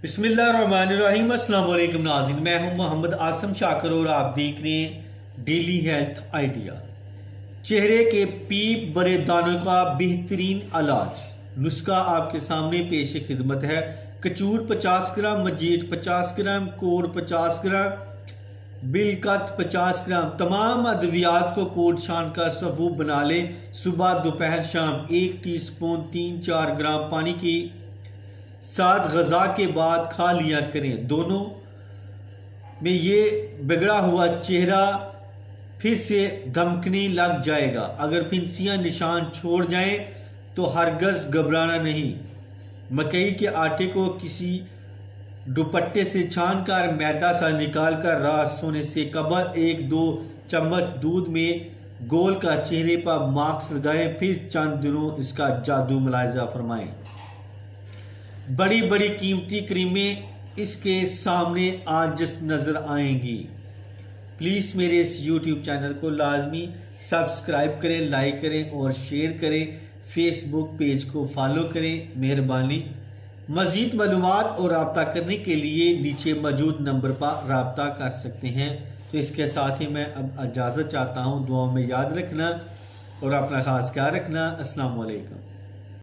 बिस्मिल्लाहिर्रहमानिर्रहीम। अस्सलाम वालेकुम नाज़रीन, मैं हूं मोहम्मद आसम शाकर और आप देख रहे हैं डेली हेल्थ आइडिया। चेहरे के पीप बड़े दानों का बेहतरीन इलाज नुस्खा आपके सामने पेश खिदमत है। कचूर 50 ग्राम, मजीठ 50 ग्राम, कोर 50 ग्राम, बिलकत 50 ग्राम। तमाम अद्वियात को कोट शान का सफूब बना लें। सुबह दोपहर शाम 1 टीस्पून 3-4 ग्राम पानी की साथ गज़ा के बाद खा लिया करें। दोनों में ये बिगड़ा हुआ चेहरा फिर से धमकने लग जाएगा। अगर फिंसियां निशान छोड़ जाएं तो हरगज़ घबराना नहीं। मकई के आटे को किसी दुपट्टे से छानकर मैदा सा निकाल कर रात सोने से कबल 1-2 चम्मच दूध में गोल का चेहरे पर मास्क लगाएं। फिर चंद दिनों इसका जादू मुलाहिजा फरमाएं। बड़ी बड़ी कीमती क्रीमें इसके सामने आज नज़र आएंगी। प्लीज़ मेरे इस YouTube चैनल को लाजमी सब्सक्राइब करें, लाइक करें और शेयर करें। फेसबुक पेज को फॉलो करें। मेहरबानी। मज़ीद मालूमात और रब्ता करने के लिए नीचे मौजूद नंबर पर रब्ता कर सकते हैं। तो इसके साथ ही मैं अब इजाज़त चाहता हूँ। दुआ में याद रखना और अपना ख़ास ख्याल रखना। अस्सलाम वालेकुम।